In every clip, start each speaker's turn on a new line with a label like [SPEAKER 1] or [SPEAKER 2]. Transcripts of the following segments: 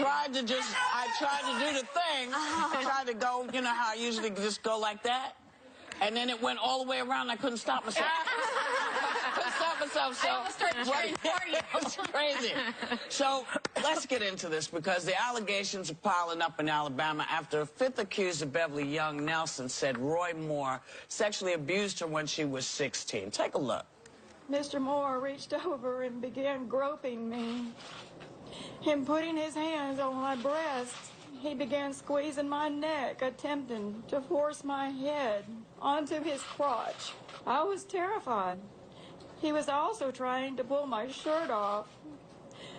[SPEAKER 1] tried to do the thing. I tried to go, you know how I usually just go like that? And then it went all the way around. I couldn't stop myself. So
[SPEAKER 2] I almost started cheering for you.
[SPEAKER 1] It's crazy. So let's get into this because the allegations are piling up in Alabama after a fifth accuser, Beverly Young Nelson, said Roy Moore sexually abused her when she was 16. Take a look.
[SPEAKER 3] Mr. Moore reached over and began groping me. Him putting his hands on my breasts, he began squeezing my neck, attempting to force my head onto his crotch. I was terrified. He was also trying to pull my shirt off.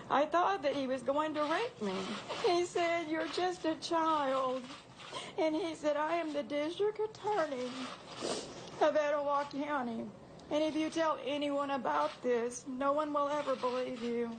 [SPEAKER 3] I thought that he was going to rape me. He said, "You're just a child." And he said, "I am the district attorney of Etowah County. And if you tell anyone about this, no one will ever believe you."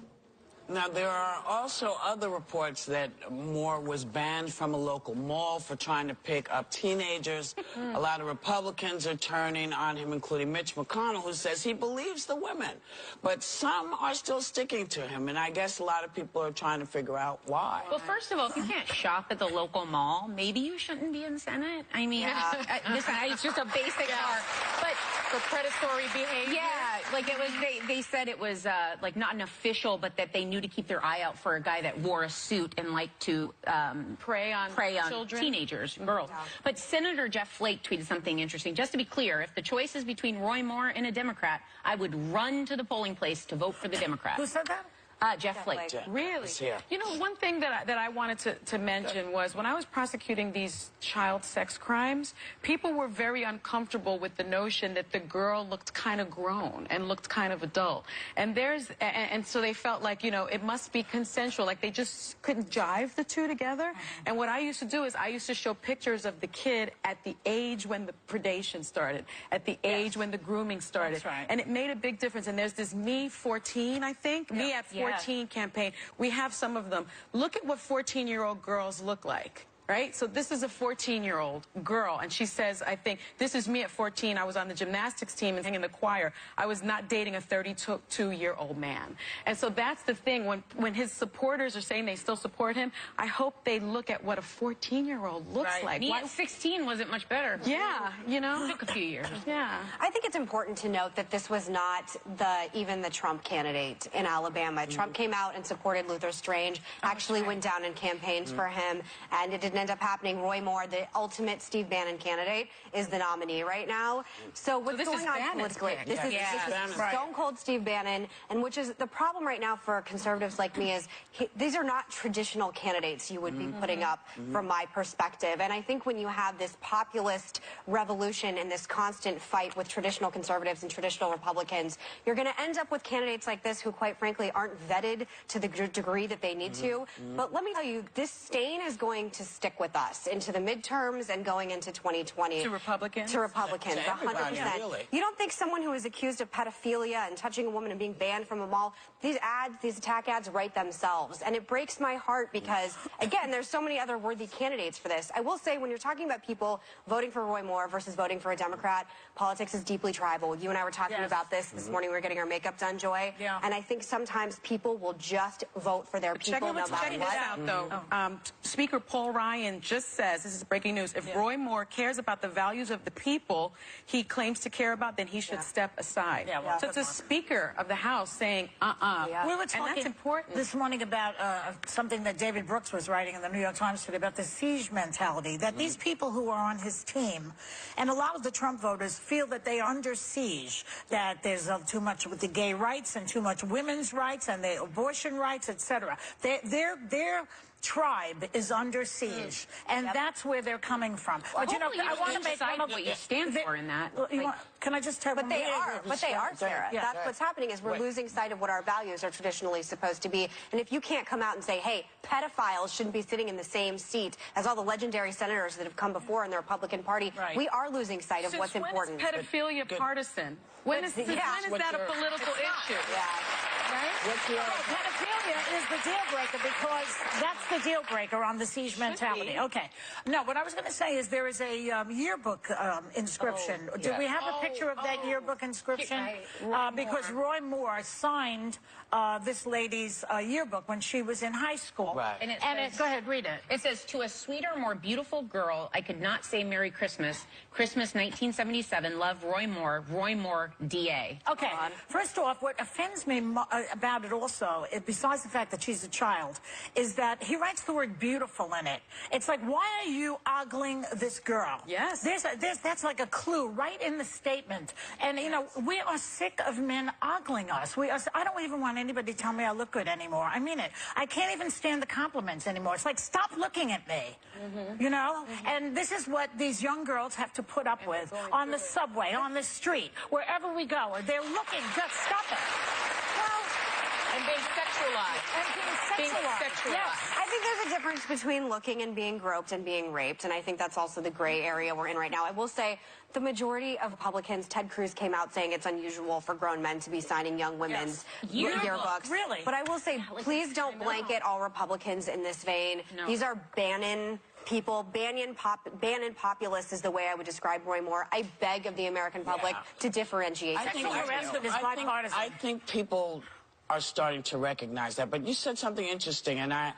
[SPEAKER 1] Now, there are also other reports that Moore was banned from a local mall for trying to pick up teenagers. A lot of Republicans are turning on him, including Mitch McConnell, who says he believes the women. But some are still sticking to him, and I guess a lot of people are trying to figure out why.
[SPEAKER 2] Well, first of all, if you can't shop at the local mall, maybe you shouldn't be in Senate. I mean, it's just a basic part. But
[SPEAKER 4] for predatory behavior.
[SPEAKER 2] yeah, like it was. They said it was like not an official, but that they knew to keep their eye out for a guy that wore a suit and liked to
[SPEAKER 4] prey on children,
[SPEAKER 2] teenagers, girls. Yeah. But Senator Jeff Flake tweeted something interesting. Just to be clear, if the choice is between Roy Moore and a Democrat, I would run to the polling place to vote for the Democrat.
[SPEAKER 4] Who said that?
[SPEAKER 2] Jeff Flake.
[SPEAKER 4] Really? You know, one thing that I wanted to mention was when I was prosecuting these child sex crimes, people were very uncomfortable with the notion that the girl looked kind of grown and looked kind of adult. And so they felt like, you know, it must be consensual, like they just couldn't jive the two together. And what I used to do is I used to show pictures of the kid at the age when the predation started, at the age when the grooming started.
[SPEAKER 2] That's right.
[SPEAKER 4] And it made a big difference. And there's this Me 14, I think, Me at 14. Campaign. We have some of them. Look at what 14-year-old girls look like. Right? So this is a 14-year-old girl, and she says, I think, this is me at 14. I was on the gymnastics team and sang in the choir. I was not dating a 32-year-old man. And so that's the thing. When his supporters are saying they still support him, I hope they look at what a 14-year-old looks like.
[SPEAKER 2] Me at 16 wasn't much better.
[SPEAKER 4] Yeah, you know?
[SPEAKER 2] It took a few years.
[SPEAKER 4] Yeah.
[SPEAKER 5] I think it's important to note that this was not even the Trump candidate in Alabama. Trump came out and supported Luther Strange, actually went down and campaigned for him, and it didn't end up happening. Roy Moore, the ultimate Steve Bannon candidate, is the nominee right now. So what's going on politically? This is stone cold Steve Bannon, and which is the problem right now for conservatives like me is these are not traditional candidates you would be putting up from my perspective. And I think when you have this populist revolution and this constant fight with traditional conservatives and traditional Republicans, you're going to end up with candidates like this who, quite frankly, aren't vetted to the degree that they need to. But let me tell you, this stain is going to stick with us into the midterms and going into 2020.
[SPEAKER 4] To Republicans?
[SPEAKER 5] To Republicans, 100%.
[SPEAKER 1] Really.
[SPEAKER 5] You don't think someone who is accused of pedophilia and touching a woman and being banned from a mall, these ads, these attack ads write themselves. And it breaks my heart because, again, there's so many other worthy candidates for this. I will say, when you're talking about people voting for Roy Moore versus voting for a Democrat, politics is deeply tribal. You and I were talking about this morning. We were getting our makeup done, Joy.
[SPEAKER 4] Yeah.
[SPEAKER 5] And I think sometimes people will just vote for their people no matter what.
[SPEAKER 4] Check this out, though. Speaker Paul Ryan just says, this is breaking news, if Roy Moore cares about the values of the people he claims to care about, then he should step aside. So it's a Speaker of the House saying,
[SPEAKER 6] We were talking
[SPEAKER 4] and that's important.
[SPEAKER 6] this morning about something that David Brooks was writing in the New York Times today about the siege mentality, that these people who are on his team, and a lot of the Trump voters feel that they are under siege, that there's too much with the gay rights and too much women's rights and the abortion rights, etc. Their tribe is under siege, and that's where they're coming from.
[SPEAKER 2] But you know, I want to make what you stand for in that.
[SPEAKER 6] Can I just tell?
[SPEAKER 5] But they are, Sarah. That's what's happening is we're losing sight of what our values are traditionally supposed to be. And if you can't come out and say, hey, pedophiles shouldn't be sitting in the same seat as all the legendary senators that have come before in the Republican Party, we are losing sight of what's important.
[SPEAKER 4] When is pedophilia partisan? When is that a political issue?
[SPEAKER 5] Right?
[SPEAKER 1] What's your...
[SPEAKER 6] pedophilia tell you is the deal breaker, because that's the deal breaker on the siege mentality. Okay. No, what I was going to say is there is a yearbook inscription. Do we have a picture of that yearbook inscription? Because Roy Moore signed this lady's yearbook when she was in high school.
[SPEAKER 1] Right.
[SPEAKER 2] And it says,
[SPEAKER 6] go ahead, read it.
[SPEAKER 2] It says, "To a sweeter, more beautiful girl, I could not say Merry Christmas. Christmas 1977. Love, Roy Moore, DA."
[SPEAKER 6] Okay. First off, what offends me about it also, besides the fact that she's a child, is that he writes the word beautiful in it. It's like, why are you ogling this girl?
[SPEAKER 4] Yes.
[SPEAKER 6] That's like a clue right in the statement. And, you know, we are sick of men ogling us. I don't even want anybody to tell me I look good anymore. I mean it. I can't even stand the compliments anymore. It's like, stop looking at me. You know? And this is what these young girls have to put up with on the subway, on the street, wherever we go. They're looking, just stop it. Well,
[SPEAKER 4] And being sexualized.
[SPEAKER 6] being sexualized. Yes.
[SPEAKER 5] I think there's a difference between looking and being groped and being raped, and I think that's also the gray area we're in right now. I will say the majority of Republicans, Ted Cruz came out saying it's unusual for grown men to be signing young women's yearbooks.
[SPEAKER 6] Really?
[SPEAKER 5] But I will say, please don't blanket all Republicans in this vein.
[SPEAKER 2] No.
[SPEAKER 5] These are Bannon people. Bannon populist is the way I would describe Roy Moore. I beg of the American public to differentiate.
[SPEAKER 1] I think people are starting to recognize that. But you said something interesting, and I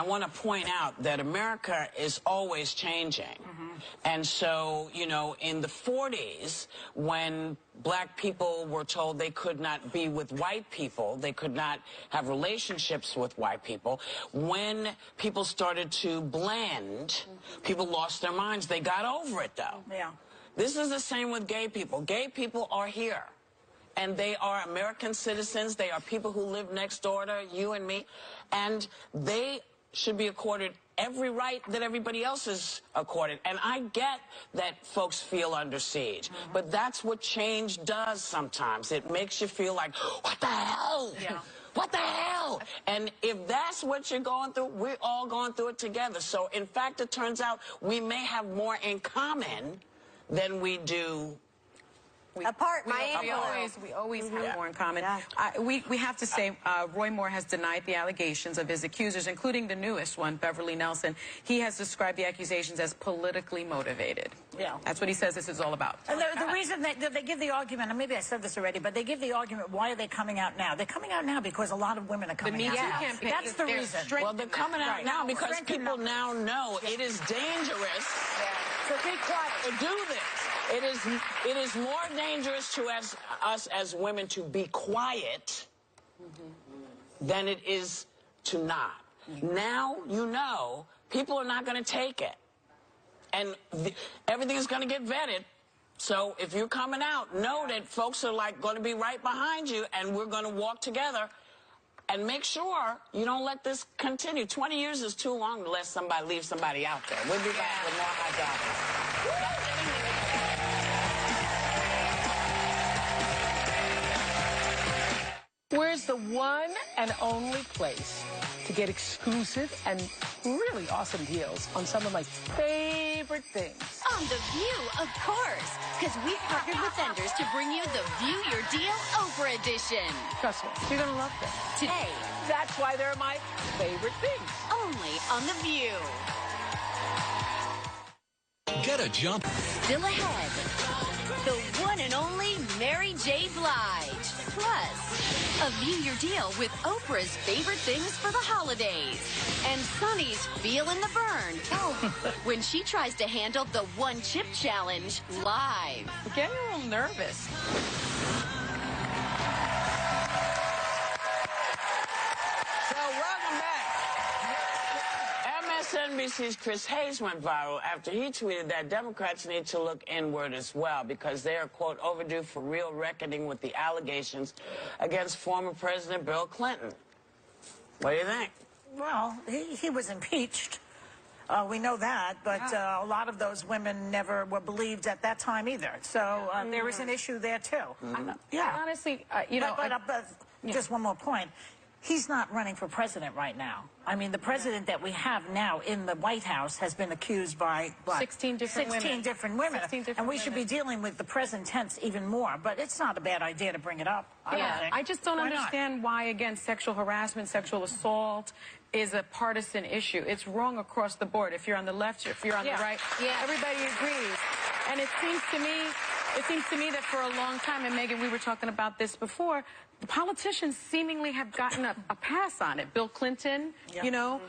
[SPEAKER 1] want to point out that America is always changing. And so, you know, in the 40s, when black people were told they could not be with white people, they could not have relationships with white people, when people started to blend, people lost their minds. They got over it, though.
[SPEAKER 6] Yeah.
[SPEAKER 1] This is the same with gay people. Gay people are here. And they are American citizens. They are people who live next door to you and me. And they should be accorded every right that everybody else is accorded. And I get that folks feel under siege. But that's what change does sometimes. It makes you feel like, what the hell?
[SPEAKER 6] Yeah.
[SPEAKER 1] What the hell? And if that's what you're going through, we're all going through it together. So, in fact, it turns out we may have more in common than we do
[SPEAKER 5] Apart,
[SPEAKER 4] We always have more in common.
[SPEAKER 5] Yeah.
[SPEAKER 4] We have to say, Roy Moore has denied the allegations of his accusers, including the newest one, Beverly Nelson. He has described the accusations as politically motivated.
[SPEAKER 6] Yeah.
[SPEAKER 4] That's what he says this is all about.
[SPEAKER 6] And the reason they give the argument, and maybe I said this already, but they give the argument, why are they coming out now? They're coming out now because a lot of women are coming out now.
[SPEAKER 4] Campaign,
[SPEAKER 6] that's the reason.
[SPEAKER 1] Well, they're coming out now because people now know it is dangerous
[SPEAKER 6] So be quiet.
[SPEAKER 1] to do this. It is more dangerous to us as women to be quiet than it is to not. Now you know people are not going to take it. And everything is going to get vetted. So if you're coming out, know that folks are like going to be right behind you, and we're going to walk together and make sure you don't let this continue. 20 years is too long to let somebody leave somebody out there. We'll be back with more Hot Topics.
[SPEAKER 7] Where's the one and only place to get exclusive and really awesome deals on some of my favorite things?
[SPEAKER 8] On The View, of course, because we've partnered with vendors to bring you the View Your Deal Oprah Edition.
[SPEAKER 7] Trust me, you're going to love them.
[SPEAKER 8] Today,
[SPEAKER 7] That's why they're my favorite things.
[SPEAKER 8] only on The View.
[SPEAKER 9] Get a jump.
[SPEAKER 8] Still ahead, the one and only Mary J. Blige. Plus, a View Your Deal with Oprah's favorite things for the holidays. And Sunny's feeling the burn when she tries to handle the one chip challenge live.
[SPEAKER 4] I'm getting a little nervous.
[SPEAKER 1] So welcome back. MSNBC's Chris Hayes went viral after he tweeted that Democrats need to look inward as well because they are, quote, overdue for real reckoning with the allegations against former President Bill Clinton. What do you think?
[SPEAKER 6] Well, he was impeached. We know that, but a lot of those women never were believed at that time either. So there is an issue there, too.
[SPEAKER 4] Yeah. Honestly, you know...
[SPEAKER 6] But just one more point. he's not running for president right now. I mean, the president that we have now in the White House has been accused by, what?
[SPEAKER 4] 16 different women.
[SPEAKER 6] 16 different women.
[SPEAKER 4] 16 different
[SPEAKER 6] and we should be dealing with the present tense even more. But it's not a bad idea to bring it up.
[SPEAKER 4] I just don't understand why, again, sexual harassment, sexual assault is a partisan issue. It's wrong across the board. If you're on the left, if you're on the right, everybody agrees. And it seems to me that for a long time, and Megan, we were talking about this before, the politicians seemingly have gotten a pass on it. Bill Clinton, you know,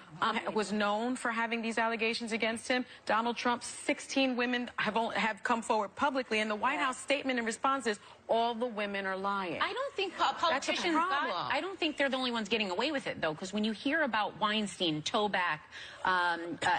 [SPEAKER 4] was known for having these allegations against him. Donald Trump, 16 women have come forward publicly, and the White House statement in response is, all the women are lying.
[SPEAKER 2] I don't think politicians I don't think they're the only ones getting away with it, though, because when you hear about Weinstein, Toback,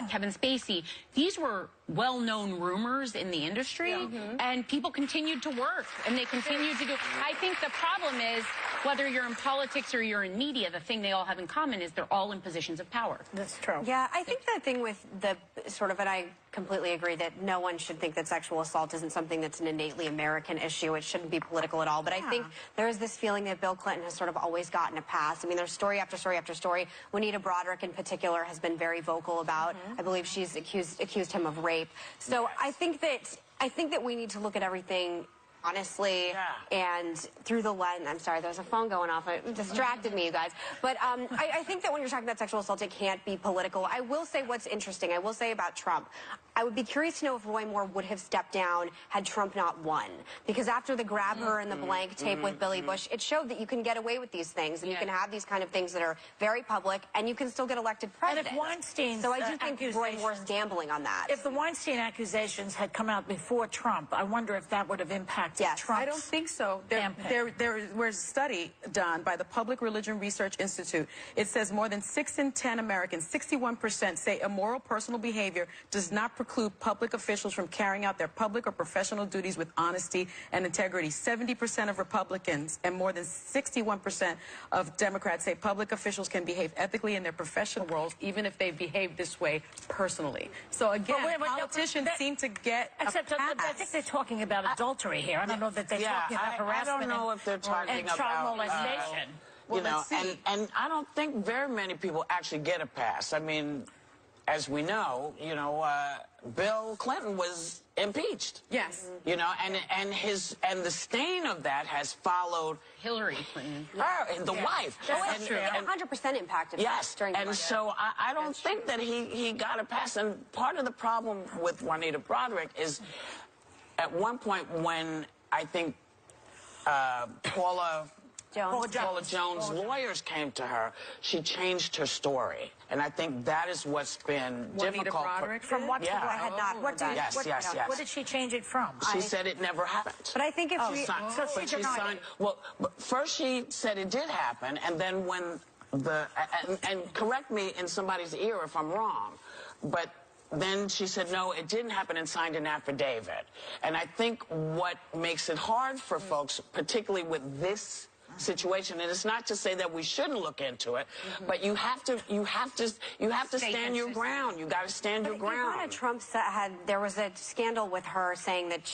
[SPEAKER 2] Kevin Spacey, these were well-known rumors in the industry, and people continued to work, and they continued to do. I think the problem is, whether you're in politics or you're in media, the thing they all have in common is they're all in positions of power.
[SPEAKER 6] That's true.
[SPEAKER 5] Yeah, I think the thing with the sort of, and I completely agree that no one should think that sexual assault isn't something that's an innately American issue. It shouldn't be political at all. But I think there is this feeling that Bill Clinton has sort of always gotten a pass. I mean, there's story after story after story. Juanita Broderick, in particular, has been very vocal about. I believe she's accused him of rape. So I think that we need to look at everything honestly, and through the lens. I'm sorry, there's a phone going off. It distracted me, you guys. But I think that when you're talking about sexual assault, it can't be political. I will say what's interesting. I will say about Trump, I would be curious to know if Roy Moore would have stepped down had Trump not won. Because after the grab her and the blank tape with Billy Bush, it showed that you can get away with these things, and you can have these kind of things that are very public, and you can still get elected president.
[SPEAKER 6] And if Weinstein's
[SPEAKER 5] so I do think Roy Moore's gambling on that.
[SPEAKER 6] If the Weinstein accusations had come out before Trump, I wonder if that would have impacted Trump's
[SPEAKER 4] I don't think so. There was a study done by the Public Religion Research Institute. It says more than 6 in 10 Americans, 61%, say immoral personal behavior does not preclude public officials from carrying out their public or professional duties with honesty and integrity. 70% of Republicans and more than 61% of Democrats say public officials can behave ethically in their professional roles, even if they behave this way personally. So again, politicians seem to get a pass.
[SPEAKER 6] I think they're talking about adultery here. I don't know that they're talking about harassment.
[SPEAKER 1] I don't know if they're talking about
[SPEAKER 6] child molestation.
[SPEAKER 1] You know, and I don't think very many people actually get a pass. I mean, as we know, you know, Bill Clinton was impeached.
[SPEAKER 4] Yes.
[SPEAKER 1] You know, and the stain of that has followed
[SPEAKER 2] Hillary Clinton.
[SPEAKER 1] Her, the wife.
[SPEAKER 5] That's true. 100% impacted.
[SPEAKER 1] Yes.
[SPEAKER 5] During
[SPEAKER 1] and so I don't think that he got a pass. And part of the problem with Juanita Broderick is, at one point when I think Paula Jones' lawyers came to her, she changed her story. And I think that is what's been difficult.
[SPEAKER 6] From what people had not.
[SPEAKER 1] Yes.
[SPEAKER 6] What did she change it from?
[SPEAKER 1] She said it never happened.
[SPEAKER 5] But I think if
[SPEAKER 1] she signed. Well, first she said it did happen, and then when and correct me in somebody's ear if I'm wrong, but then she said, no, it didn't happen, and signed an affidavit. And I think what makes it hard for folks, particularly with this situation, and it's not to say that we shouldn't look into it, but you have to stand your ground. You got to stand your ground.
[SPEAKER 5] Ivana Trump there was a scandal with her saying that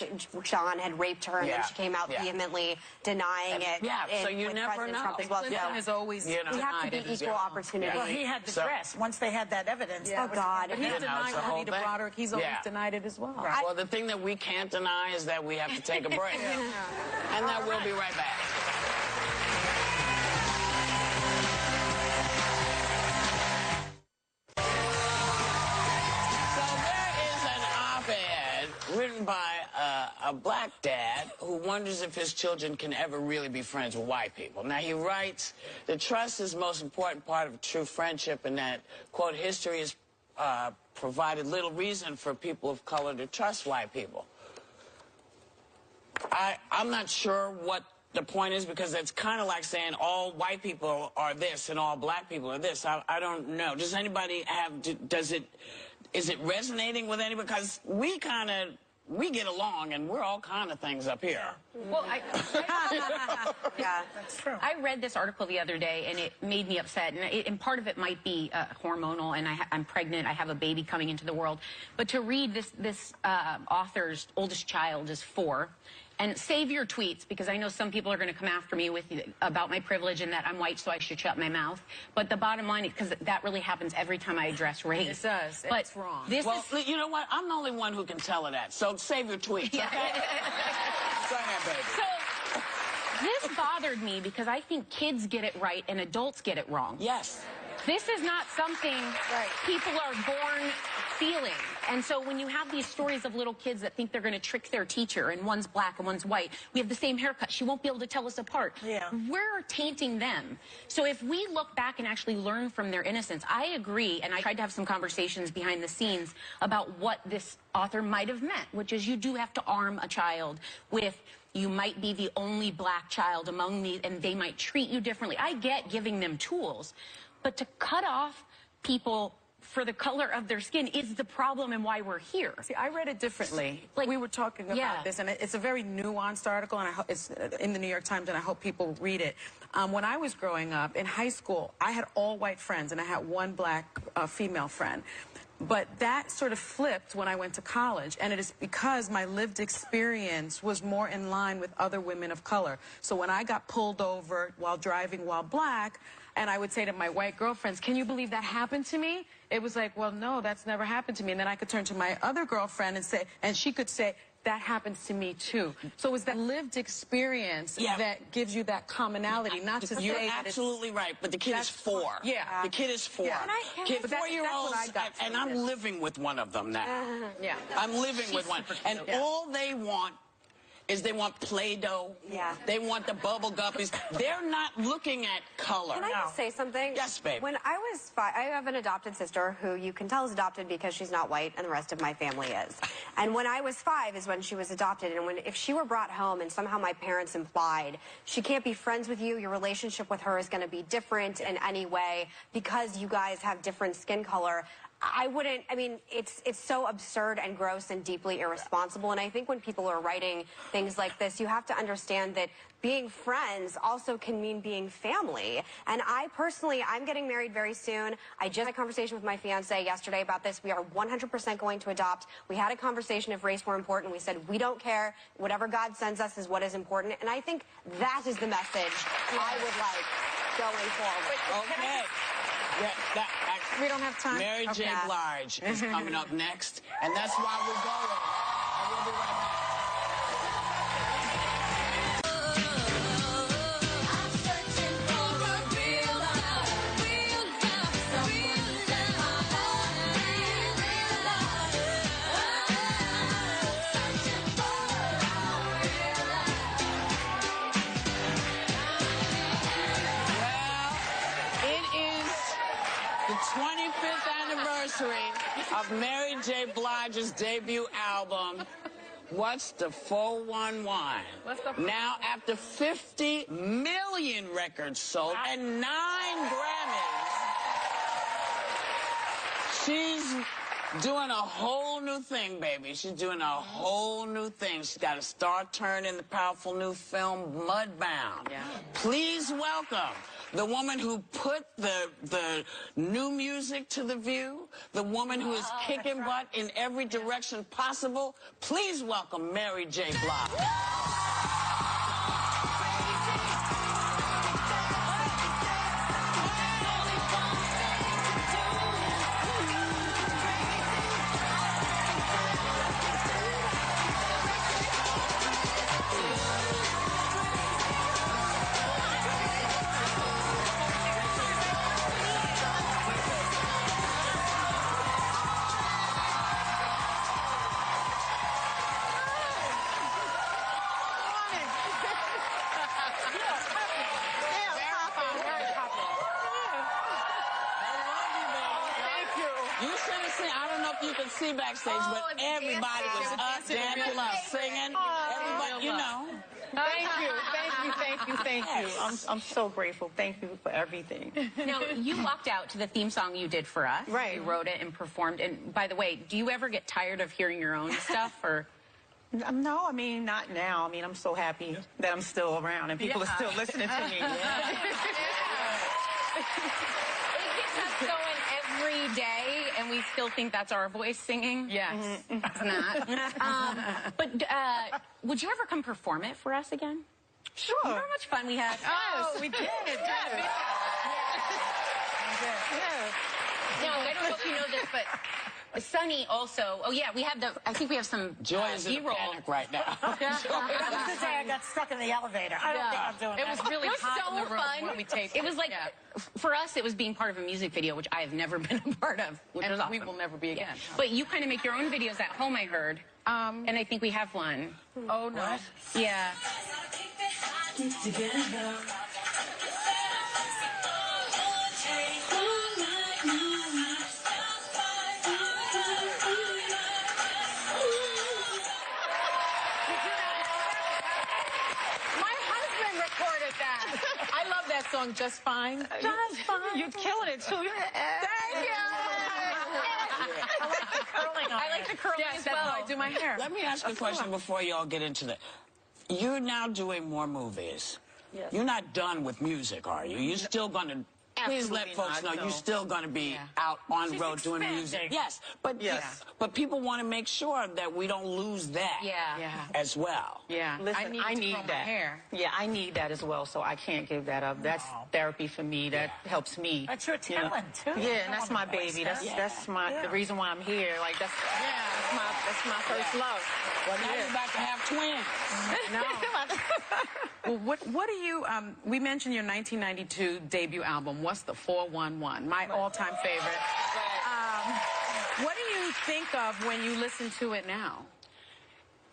[SPEAKER 5] John had raped her, and then she came out vehemently denying it.
[SPEAKER 1] Yeah, so you never know.
[SPEAKER 5] Trump as well.
[SPEAKER 4] Clinton has always
[SPEAKER 5] we have to be equal opportunity.
[SPEAKER 6] Well, he had the dress once they had that evidence.
[SPEAKER 5] Oh God!
[SPEAKER 4] But he's denied Juanita Broderick. He's always denied it as well.
[SPEAKER 1] Well, the thing that we can't deny is that we have to take a break, and that we'll be right back. Written by a black dad who wonders if his children can ever really be friends with white people. Now, he writes that trust is the most important part of true friendship, and that, quote, history has provided little reason for people of color to trust white people. I'm not sure what the point is, because it's kind of like saying all white people are this and all black people are this. I don't know. Does anybody have, is it resonating with anybody? Because we get along, and we're all kind of things up here.
[SPEAKER 2] Well,
[SPEAKER 6] That's true.
[SPEAKER 2] I read this article the other day, and it made me upset. And part of it might be hormonal, and I'm pregnant. I have a baby coming into the world. But to read this author's oldest child is 4. and save your tweets, because I know some people are going to come after me about my privilege and that I'm white, so I should shut my mouth. But the bottom line is, because that really happens every time I address race.
[SPEAKER 4] It does.
[SPEAKER 2] But
[SPEAKER 4] it's wrong.
[SPEAKER 1] You know what? I'm the only one who can tell her that. So save your tweets, okay? Go ahead, baby.
[SPEAKER 2] So this bothered me because I think kids get it right and adults get it wrong.
[SPEAKER 1] Yes.
[SPEAKER 2] This is not something people are born feeling. And so when you have these stories of little kids that think they're going to trick their teacher, and one's black and one's white, we have the same haircut, she won't be able to tell us apart.
[SPEAKER 6] Yeah.
[SPEAKER 2] We're tainting them. So if we look back and actually learn from their innocence, I agree, and I tried to have some conversations behind the scenes about what this author might have meant, which is you do have to arm a child with, you might be the only black child among these, and they might treat you differently. I get giving them tools, but to cut off people for the color of their skin is the problem and why we're here.
[SPEAKER 4] See, I read it differently. Like, we were talking about this, and it's a very nuanced article, and it's in the New York Times, and I hope people read it. When I was growing up, in high school, I had all white friends, and I had one black female friend. But that sort of flipped when I went to college, and it is because my lived experience was more in line with other women of color. So when I got pulled over while driving while black, and I would say to my white girlfriends, can you believe that happened to me? It was like, well, no, that's never happened to me. And then I could turn to my other girlfriend and say, and she could say, that happens to me too. So it was that lived experience that gives you that commonality, not to
[SPEAKER 1] You're
[SPEAKER 4] say
[SPEAKER 1] absolutely right, but the kid is 4.
[SPEAKER 4] Yeah.
[SPEAKER 1] The kid is 4.
[SPEAKER 4] Yeah.
[SPEAKER 1] Kid 4-year-olds, and I'm living with one of them now.
[SPEAKER 4] Yeah.
[SPEAKER 1] I'm living with one. And all they want is they want Play-Doh.
[SPEAKER 5] Yeah.
[SPEAKER 1] They want the bubble guppies. They're not looking at color.
[SPEAKER 5] Can I just say something?
[SPEAKER 1] Yes, babe.
[SPEAKER 5] When I was 5, I have an adopted sister who you can tell is adopted because she's not white and the rest of my family is. And when I was 5 is when she was adopted. And if she were brought home and somehow my parents implied she can't be friends with you, your relationship with her is going to be different in any way because you guys have different skin color, I wouldn't, I mean, it's so absurd and gross and deeply irresponsible. And I think when people are writing things like this, you have to understand that being friends also can mean being family. And I personally, I'm getting married very soon. I just had a conversation with my fiance yesterday about this. We are 100% going to adopt. We had a conversation if race were important. We said, we don't care. Whatever God sends us is what is important. And I think that is the message I would like going forward.
[SPEAKER 1] Okay.
[SPEAKER 4] We don't have time.
[SPEAKER 1] Mary J. Blige is coming up next, and that's why we're going. I will be right back. The 25th anniversary of Mary J. Blige's debut album, What's the 411? Now, after 50 million records sold and 9 Grammys, she's doing a whole new thing, baby. She's doing a whole new thing. She's got a star turn in the powerful new film, Mudbound.
[SPEAKER 4] Yeah.
[SPEAKER 1] Please welcome the woman who put the new music to the view, the woman who is kicking butt in every direction possible. Please welcome Mary J. Blige. You can see backstage, but everybody was up, dancing, singing. Everybody, you know.
[SPEAKER 10] Thank you. I'm so grateful. Thank you for everything.
[SPEAKER 2] Now, you walked out to the theme song you did for us.
[SPEAKER 10] Right.
[SPEAKER 2] You wrote it and performed. And by the way, do you ever get tired of hearing your own stuff, or?
[SPEAKER 10] No, I mean, not now. I mean, I'm so happy that I'm still around and people are still listening to me.
[SPEAKER 2] It gets us going every every day, and we still think that's our voice singing.
[SPEAKER 4] Yes.
[SPEAKER 2] It's not. But would you ever come perform it for us again?
[SPEAKER 10] Sure.
[SPEAKER 2] Remember how much fun we had?
[SPEAKER 4] Oh, we did.
[SPEAKER 10] Yeah.
[SPEAKER 2] No, I don't know if you know this, but Sonny also. Oh yeah, we have the. I think we have some
[SPEAKER 1] Joy is in a
[SPEAKER 2] B-roll.
[SPEAKER 1] panic right now.
[SPEAKER 6] I was gonna say I got stuck in the elevator. I don't think I'm doing
[SPEAKER 4] It
[SPEAKER 6] that.
[SPEAKER 4] was really hot in the room
[SPEAKER 2] fun.
[SPEAKER 4] when we taped
[SPEAKER 2] It was like, for us, it was being part of a music video, which I have never been a part of. Which
[SPEAKER 4] and
[SPEAKER 2] was awesome.
[SPEAKER 4] we will never be again.
[SPEAKER 2] But you kind of make your own videos at home, I heard. And I think we have one.
[SPEAKER 4] Oh no.
[SPEAKER 2] Yeah.
[SPEAKER 4] My husband recorded that. I love that song, Just Fine. Just Fine. You're killing it too. Thank you.
[SPEAKER 2] I like the curling
[SPEAKER 4] Yes,
[SPEAKER 2] as
[SPEAKER 4] that's
[SPEAKER 2] well.
[SPEAKER 4] how I do my hair.
[SPEAKER 1] Let me ask you a question before you all get into that. You're now doing more movies.
[SPEAKER 10] Yes.
[SPEAKER 1] You're not done with music, are you? You're still going to... Please let
[SPEAKER 4] Absolutely
[SPEAKER 1] folks
[SPEAKER 4] not,
[SPEAKER 1] know
[SPEAKER 4] no.
[SPEAKER 1] you're still going to be out on the road doing music. Yes, but but people want to make sure that we don't lose that as well.
[SPEAKER 4] Yeah.
[SPEAKER 10] Listen, I need
[SPEAKER 4] my
[SPEAKER 10] that.
[SPEAKER 4] hair.
[SPEAKER 10] Yeah, I need that as well, so I can't give that up. That's therapy for me. That helps me.
[SPEAKER 6] That's your
[SPEAKER 10] you know.
[SPEAKER 6] talent, too.
[SPEAKER 10] Yeah, and that's my baby. That's the reason why I'm here. Like that's my first love.
[SPEAKER 1] Well, now you're about to have twins.
[SPEAKER 4] Well, what do you, we mentioned your 1992 debut album, What's the 411? My all-time favorite. What do you think of when you listen to it now?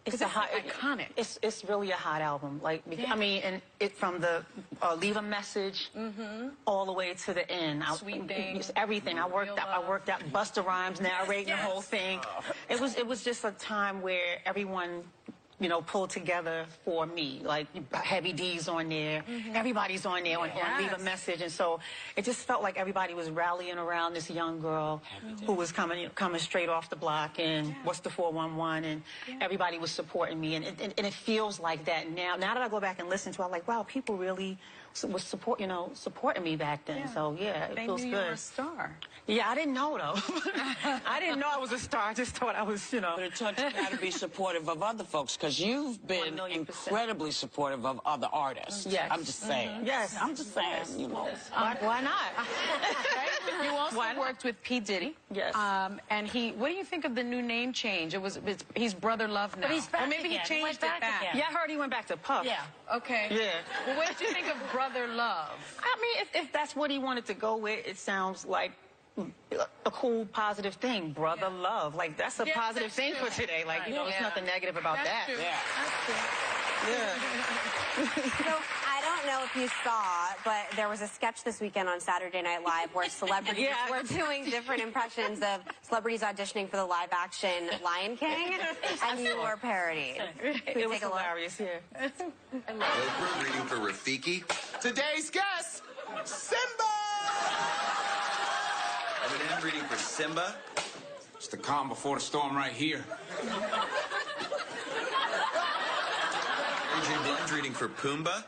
[SPEAKER 10] It's
[SPEAKER 4] iconic.
[SPEAKER 10] It's really a hot album. Like I mean, and it from the Leave a Message all the way to the end.
[SPEAKER 4] Sweet Things.
[SPEAKER 10] Everything. I worked out Busta Rhymes narrating the whole thing. It was just a time where everyone, you know, pulled together for me. Like Heavy D's on there, everybody's on there on Leave a Message, and so it just felt like everybody was rallying around this young girl who was coming straight off the block, and What's the 411, and everybody was supporting me, and it feels like that now. Now that I go back and listen to it, I'm like, wow, people really was supporting me back then. So yeah, it feels
[SPEAKER 4] Maybe
[SPEAKER 10] good.
[SPEAKER 4] you're a star.
[SPEAKER 10] Yeah, I didn't know though. I didn't know I was a star. I just thought I was, you know.
[SPEAKER 1] But it taught you how to be supportive of other folks, because you've been
[SPEAKER 10] 1,000,000%.
[SPEAKER 1] incredibly supportive of other artists.
[SPEAKER 10] Yes.
[SPEAKER 1] I'm just saying.
[SPEAKER 10] Yes.
[SPEAKER 1] I'm just saying, you know.
[SPEAKER 10] Why not?
[SPEAKER 4] You also worked with P. Diddy.
[SPEAKER 10] Yes.
[SPEAKER 4] And what do you think of the new name change? He's Brother Love now.
[SPEAKER 6] But he's back
[SPEAKER 4] or maybe
[SPEAKER 6] again.
[SPEAKER 4] he changed it back.
[SPEAKER 6] again.
[SPEAKER 10] Yeah, I heard he went back to Puff.
[SPEAKER 6] Yeah.
[SPEAKER 4] Okay.
[SPEAKER 10] Yeah.
[SPEAKER 4] Well, what did you think of Brother Love?
[SPEAKER 10] I mean, if that's what he wanted to go with, it sounds like a cool, positive thing. Brother love. Like, that's a positive thing for today. Like, you know, there's nothing negative about that.
[SPEAKER 4] True.
[SPEAKER 1] Yeah.
[SPEAKER 10] Yeah.
[SPEAKER 5] So I don't know if you saw, but there was a sketch this weekend on Saturday Night Live where celebrities were doing different impressions of celebrities auditioning for the live-action Lion King, and you were parodied.
[SPEAKER 10] It was hilarious, yeah.
[SPEAKER 11] Oprah reading for Rafiki. Today's guest, Simba! Eminem reading for Simba.
[SPEAKER 12] It's the calm before the storm right here.
[SPEAKER 11] AJ Blige reading for Pumbaa.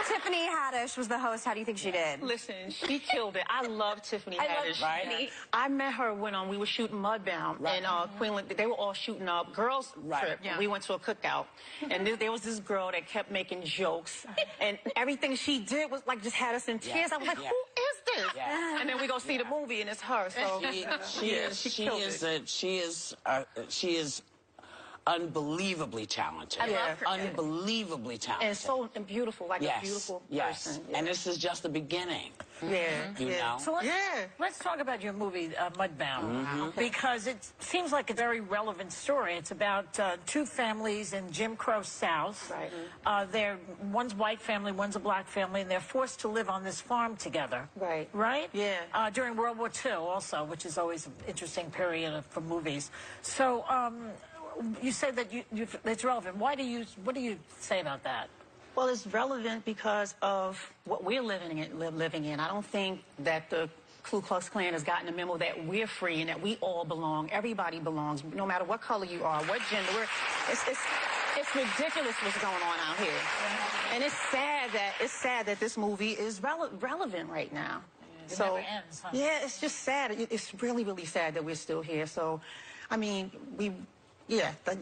[SPEAKER 5] Tiffany Haddish was the host. How do you think she did?
[SPEAKER 10] Listen, she killed it. I love Tiffany Haddish.
[SPEAKER 5] Tiffany.
[SPEAKER 10] I met her when we were shooting Mudbound, and Queenland. They were all shooting a girls' trip.
[SPEAKER 4] Yeah.
[SPEAKER 10] We went to a cookout, and there was this girl that kept making jokes, and everything she did was like just had us in tears. I was like, who is this?
[SPEAKER 1] Yeah.
[SPEAKER 10] And then we go see the movie, and it's her. So
[SPEAKER 1] She is unbelievably talented.
[SPEAKER 10] I love her.
[SPEAKER 1] Unbelievably talented.
[SPEAKER 10] And so beautiful, like a beautiful person. Yeah.
[SPEAKER 1] And this is just the beginning.
[SPEAKER 10] Yeah.
[SPEAKER 1] You know?
[SPEAKER 6] So let's talk about your movie, Mudbound, because it seems like a very relevant story. It's about two families in Jim Crow South.
[SPEAKER 10] Right.
[SPEAKER 6] They're one's white family, one's a black family, and they're forced to live on this farm together.
[SPEAKER 10] Right.
[SPEAKER 6] Right?
[SPEAKER 10] Yeah.
[SPEAKER 6] During World War II also, which is always an interesting period for movies. So you say that it's relevant. What do you say about that?
[SPEAKER 10] Well, it's relevant because of what we're living in. I don't think that the Ku Klux Klan has gotten a memo that we're free and that we all belong. Everybody belongs, no matter what color you are, what gender. It's ridiculous what's going on out here. And it's sad that this movie is relevant right now.
[SPEAKER 6] It never ends, huh?
[SPEAKER 10] Yeah, it's just sad. It's really, really sad that we're still here. So, I mean,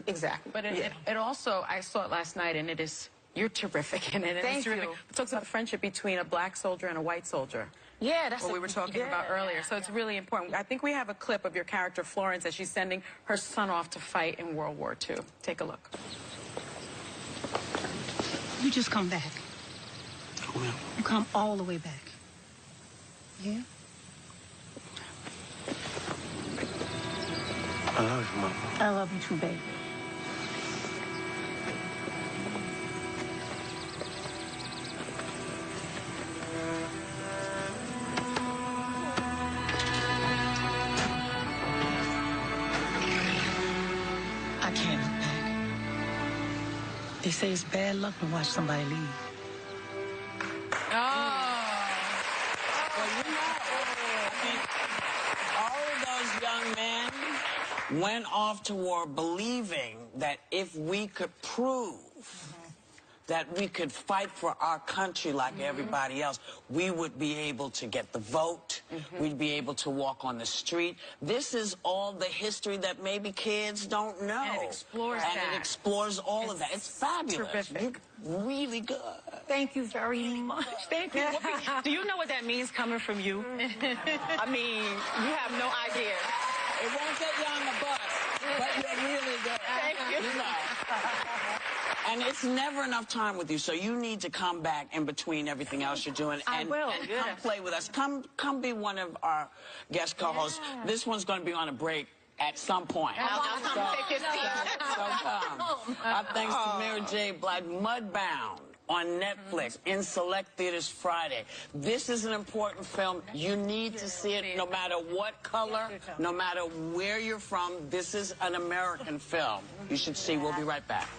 [SPEAKER 10] exactly.
[SPEAKER 4] But it also, I saw it last night, and you're terrific in it.
[SPEAKER 10] Thank
[SPEAKER 4] it's terrific.
[SPEAKER 10] you.
[SPEAKER 4] It talks about the friendship between a black soldier and a white soldier.
[SPEAKER 10] Yeah, that's
[SPEAKER 4] what we were talking about earlier. So it's really important. I think we have a clip of your character, Florence, as she's sending her son off to fight in World War II. Take a look.
[SPEAKER 13] You just come back.
[SPEAKER 12] Well,
[SPEAKER 13] You come all the way back. Yeah?
[SPEAKER 12] I love you, Mama.
[SPEAKER 13] I love you too, baby. I can't look back. They say it's bad luck to watch somebody leave.
[SPEAKER 1] Went off to war believing that if we could prove that we could fight for our country like everybody else, we would be able to get the vote, we'd be able to walk on the street. This is all the history that maybe kids don't know.
[SPEAKER 4] And it explores
[SPEAKER 1] and it explores all of that. It's fabulous.
[SPEAKER 4] Terrific.
[SPEAKER 1] You're really good.
[SPEAKER 10] Thank you very much. Thank you. Do you know what that means coming from you? I mean, you have no idea.
[SPEAKER 1] It won't get you on the bus, but you're really good.
[SPEAKER 10] Thank you.
[SPEAKER 1] You know. And it's never enough time with you, so you need to come back in between everything else you're doing and come play with us. Come be one of our guest co-hosts. This one's going to be on a break at some point.
[SPEAKER 10] I'll come take your seat.
[SPEAKER 1] So come. Our thanks to Mary J. Blige. Mudbound on Netflix in select theaters Friday. This is an important film. You need to see it no matter what color, no matter where you're from. This is an American film. You should see. We'll be right back.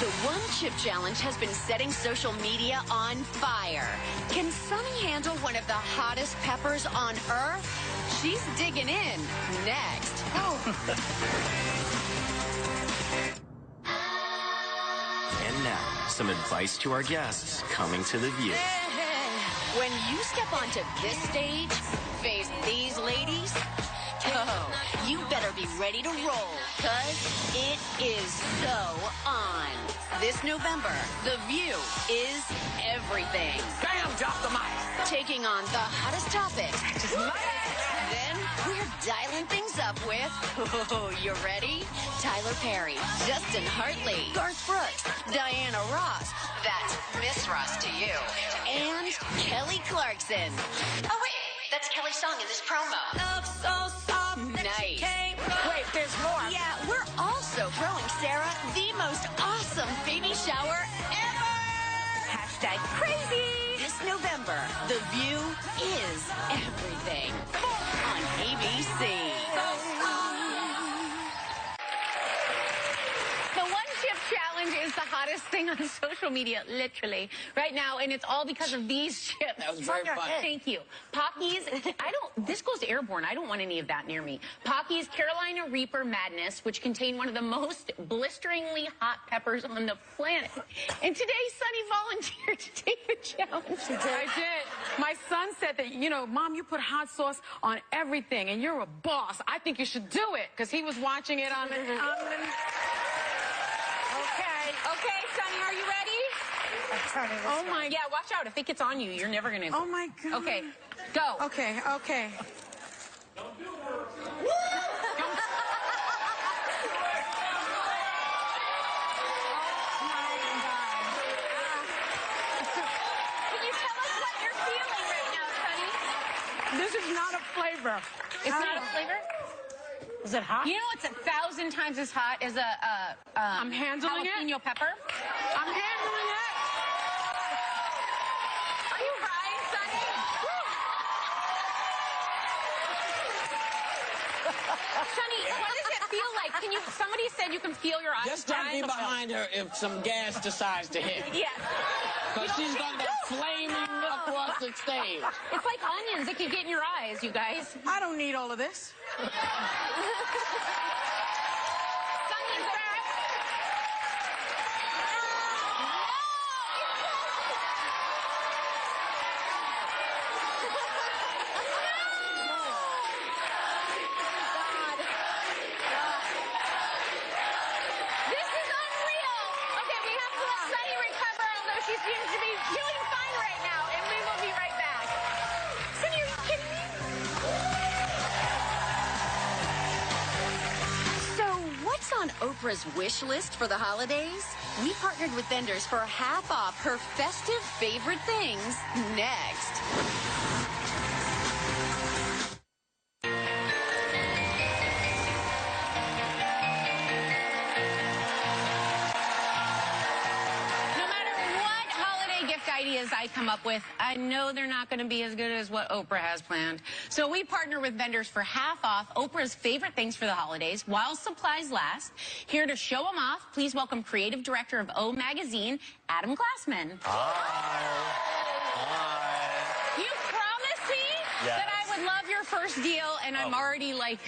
[SPEAKER 8] The One Chip Challenge has been setting social media on fire. Can Sunny handle one of the hottest peppers on Earth? She's digging in next.
[SPEAKER 14] And now, some advice to our guests coming to The View.
[SPEAKER 8] When you step onto this stage, face these ladies, you better be ready to roll, because it is so on. This November, The View is everything.
[SPEAKER 12] Bam! Drop the mic.
[SPEAKER 8] Taking on the hottest topics. Then we're dialing things up with, you ready? Tyler Perry, Justin Hartley, Garth Brooks, Diana Ross, that's Miss Ross to you, and Kelly Clarkson. Oh wait, that's Kelly's song in this promo. Love so soft. Nice.
[SPEAKER 6] Wait, there's more.
[SPEAKER 8] Yeah, we're also throwing Sarah the most awesome baby shower ever. Hashtag crazy. This November, The View is everything on ABC.
[SPEAKER 2] The One Chip Challenge is the hottest thing on social media, literally, right now, and it's all because of these chips.
[SPEAKER 1] That was very fun.
[SPEAKER 2] Thank you. Pocky's, this goes airborne. I don't want any of that near me. Pocky's Carolina Reaper Madness, which contain one of the most blisteringly hot peppers on the planet. And today, Sunny volunteered to take the challenge.
[SPEAKER 4] I did. My son said that, you know, Mom, you put hot sauce on everything, and you're a boss. I think you should do it, because he was watching it on the...
[SPEAKER 2] Okay, Sunny, are you ready?
[SPEAKER 6] Oh
[SPEAKER 2] my, yeah, watch out. If it gets on you, you're never going to...
[SPEAKER 4] Oh, my God.
[SPEAKER 2] Okay, go.
[SPEAKER 4] Okay.
[SPEAKER 2] Can you tell us what you're feeling right now, Sunny?
[SPEAKER 4] This is not a flavor.
[SPEAKER 2] It's not a flavor?
[SPEAKER 6] Is it hot?
[SPEAKER 2] You know it's 1,000 times as hot as a
[SPEAKER 4] I'm handling
[SPEAKER 2] jalapeno pepper?
[SPEAKER 4] I'm handling it.
[SPEAKER 2] Are you crying, Sunny? Sonny, what does it feel like? Somebody said you can feel your eyes
[SPEAKER 1] Just don't be
[SPEAKER 2] drying.
[SPEAKER 1] behind her if some gas decides to hit.
[SPEAKER 2] Yes.
[SPEAKER 1] Because she's going to go flaming across the stage.
[SPEAKER 2] It's like onions. It can get in your eyes, you guys.
[SPEAKER 7] I don't need all of this.
[SPEAKER 2] Sonny's back. This is unreal. Okay, we have to let Sonny recover, although she seems to be doing fine right now, and we will be right back. Sonny, are you kidding me?
[SPEAKER 8] So, what's on Oprah's wish list for the holidays? We partnered with vendors for half off her festive favorite things next.
[SPEAKER 2] No matter what holiday gift ideas I come up with, I know they're not going to be as good as what Oprah has planned. So we partner with vendors for half off Oprah's favorite things for the holidays while supplies last. Here to show them off, please welcome Creative Director of O Magazine, Adam Glassman. You promised me that I would love your first deal, and I'm already like...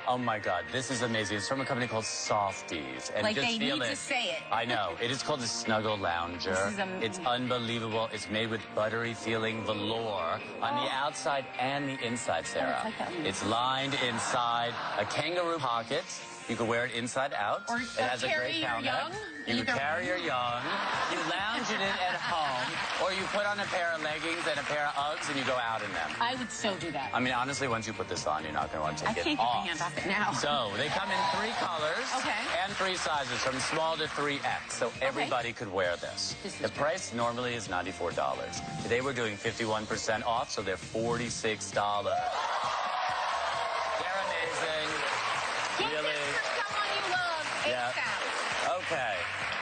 [SPEAKER 15] Oh my God, this is amazing. It's from a company called Softies. And
[SPEAKER 2] Like
[SPEAKER 15] just
[SPEAKER 2] they
[SPEAKER 15] feel
[SPEAKER 2] need
[SPEAKER 15] it.
[SPEAKER 2] to say it.
[SPEAKER 15] I know. It is called the Snuggle Lounger.
[SPEAKER 2] This is
[SPEAKER 15] It's unbelievable. It's made with buttery feeling velour on the outside and the inside, Sarah. It's lined inside a kangaroo pocket. You can wear it inside out.
[SPEAKER 2] Or
[SPEAKER 15] it has a
[SPEAKER 2] carry
[SPEAKER 15] great
[SPEAKER 2] your
[SPEAKER 15] counter.
[SPEAKER 2] young.
[SPEAKER 15] You can carry your young. You lounge in it at home, or you put on a pair of leggings and a pair of Uggs and you go out in them.
[SPEAKER 2] I would so do that.
[SPEAKER 15] I mean, honestly, once you put this on, you're not going to want to
[SPEAKER 2] I
[SPEAKER 15] take
[SPEAKER 2] can't
[SPEAKER 15] it
[SPEAKER 2] get
[SPEAKER 15] off.
[SPEAKER 2] my hands off it now.
[SPEAKER 15] So they come in 3 colors and 3 sizes, from small to 3X. So everybody could wear this. The price normally is $94. Today we're doing 51% off, so they're $46. They're amazing.
[SPEAKER 2] Get this for someone you love.
[SPEAKER 15] Yeah.
[SPEAKER 2] ASAP.
[SPEAKER 15] Okay.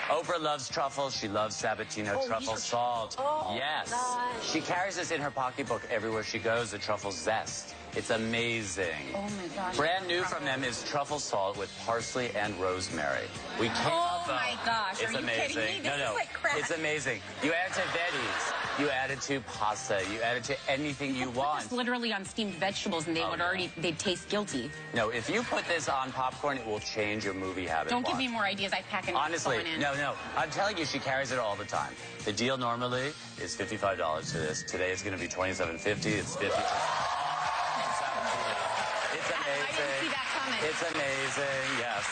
[SPEAKER 15] Oprah loves truffles. She loves Sabatino truffle salt. Yes. She carries this in her pocketbook everywhere she goes, the truffle zest. It's amazing.
[SPEAKER 2] Oh my gosh.
[SPEAKER 15] Brand new from them is truffle salt with parsley and rosemary. We came up.
[SPEAKER 2] Oh my gosh.
[SPEAKER 15] It's
[SPEAKER 2] Are you
[SPEAKER 15] amazing.
[SPEAKER 2] kidding me? This is like crack.
[SPEAKER 15] It's amazing. You add it to veggies. You add it to pasta. You add it to anything you
[SPEAKER 2] Put
[SPEAKER 15] want.
[SPEAKER 2] this literally on steamed vegetables, and they would they'd taste guilty.
[SPEAKER 15] No, if you put this on popcorn, it will change your movie habit.
[SPEAKER 2] Don't give me more ideas. I pack an
[SPEAKER 15] Honestly,
[SPEAKER 2] in.
[SPEAKER 15] no. I'm telling you, she carries it all the time. The deal normally is $55 for this. Today it's going to be $27.50. It's 50%. It's amazing.
[SPEAKER 2] I didn't see that coming.
[SPEAKER 15] It's amazing, yes.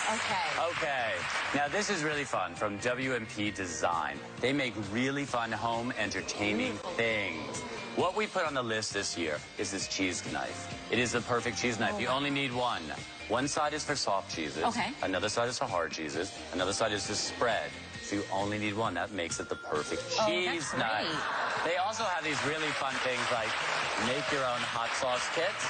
[SPEAKER 15] Okay. Now, this is really fun from W&P Design. They make really fun home entertaining things. What we put on the list this year is this cheese knife. It is the perfect cheese knife. You only need one. One side is for soft cheeses. Another side is for hard cheeses. Another side is to spread. So you only need one. That makes it the perfect cheese knife. They also have these really fun things like make your own hot sauce kits.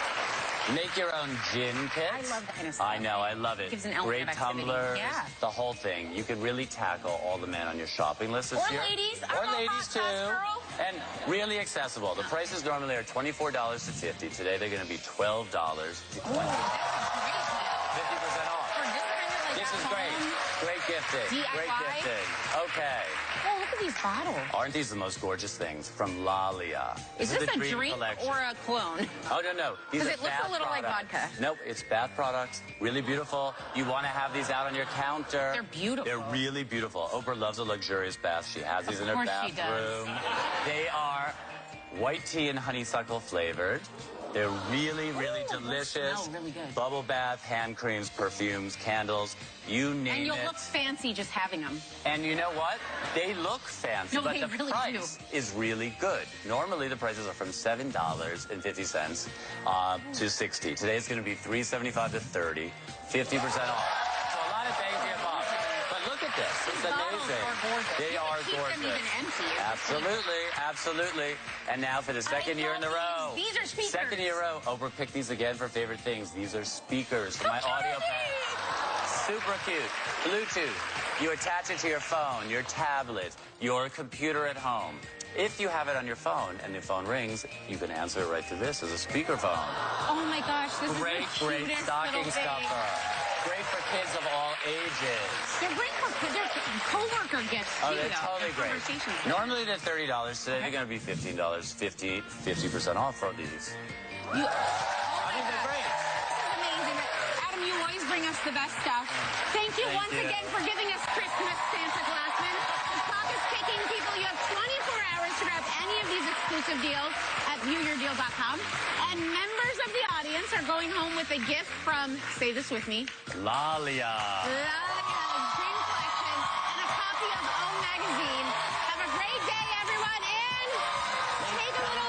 [SPEAKER 15] Make your own gin kits.
[SPEAKER 2] I love that kind of stuff.
[SPEAKER 15] I know, I love it.
[SPEAKER 2] Gives an element
[SPEAKER 15] Great
[SPEAKER 2] of activity.
[SPEAKER 15] tumblers,
[SPEAKER 2] Yeah.
[SPEAKER 15] the whole thing. You could really tackle all the men on your shopping list this year.
[SPEAKER 2] Ladies.
[SPEAKER 15] Or ladies too. And really accessible. The prices normally are $24 to $50. Today they're going to be $12 to $20. 50% off. This is great. Great gifting.
[SPEAKER 2] DIY?
[SPEAKER 15] Great gifting. Okay.
[SPEAKER 2] Oh, look at these bottles.
[SPEAKER 15] Aren't these the most gorgeous things from Lalia?
[SPEAKER 2] Is this
[SPEAKER 15] the
[SPEAKER 2] a
[SPEAKER 15] Dream
[SPEAKER 2] drink
[SPEAKER 15] collection.
[SPEAKER 2] or a clone?
[SPEAKER 15] Oh, no. These
[SPEAKER 2] Because
[SPEAKER 15] are
[SPEAKER 2] it looks
[SPEAKER 15] bath
[SPEAKER 2] a little like
[SPEAKER 15] products.
[SPEAKER 2] vodka.
[SPEAKER 15] Nope, it's bath products. Really beautiful. You want to have these out on your counter.
[SPEAKER 2] They're beautiful.
[SPEAKER 15] They're really beautiful. Oprah loves a luxurious bath. She has these in her
[SPEAKER 2] course she
[SPEAKER 15] bathroom.
[SPEAKER 2] does.
[SPEAKER 15] They are white tea and honeysuckle flavored. They're really, really delicious.
[SPEAKER 2] Smell really good.
[SPEAKER 15] Bubble bath, hand creams, perfumes, candles, you name
[SPEAKER 2] And you'll
[SPEAKER 15] it.
[SPEAKER 2] look fancy just having them.
[SPEAKER 15] And you know what? They look fancy,
[SPEAKER 2] No,
[SPEAKER 15] but
[SPEAKER 2] they
[SPEAKER 15] the
[SPEAKER 2] really
[SPEAKER 15] price is really good. Normally, the prices are from $7.50 to $60. Today, it's going to be $3.75 to $30, 50% off. So a lot of bang for your buck. But look at this. It's amazing. They are
[SPEAKER 2] Keep them
[SPEAKER 15] gorgeous.
[SPEAKER 2] even empty.
[SPEAKER 15] Absolutely. And now for the second year in a row.
[SPEAKER 2] These are speakers.
[SPEAKER 15] Second year in a row. Oprah picked these again for favorite things. These are speakers for my audio pad. Super cute. Bluetooth. You attach it to your phone, your tablet, your computer at home. if you have it on your phone and the phone rings, you can answer it right through this as a speakerphone.
[SPEAKER 2] Oh my gosh, this
[SPEAKER 15] Great,
[SPEAKER 2] is the
[SPEAKER 15] great
[SPEAKER 2] cutest
[SPEAKER 15] stocking
[SPEAKER 2] little thing.
[SPEAKER 15] stuffer. Great for kids of all ages.
[SPEAKER 2] They're great for their co-worker gifts too.
[SPEAKER 15] Oh, they're totally great.
[SPEAKER 2] Conversation.
[SPEAKER 15] Normally they're $30. Today they're going to be $15. 50% off for these.
[SPEAKER 2] I mean, they're great. This is amazing. Adam, you always bring us the best stuff. Thank you once again for giving us Christmas, Santa Glassman. The clock is ticking, people. You have 24 hours to grab any of these exclusive deals at viewyourdeal.com. And members of the audience are going home with a gift from, say this with me,
[SPEAKER 15] Lalia.
[SPEAKER 2] Lalia's Dream Collection and a copy of O Magazine. Have a great day, everyone, and take a little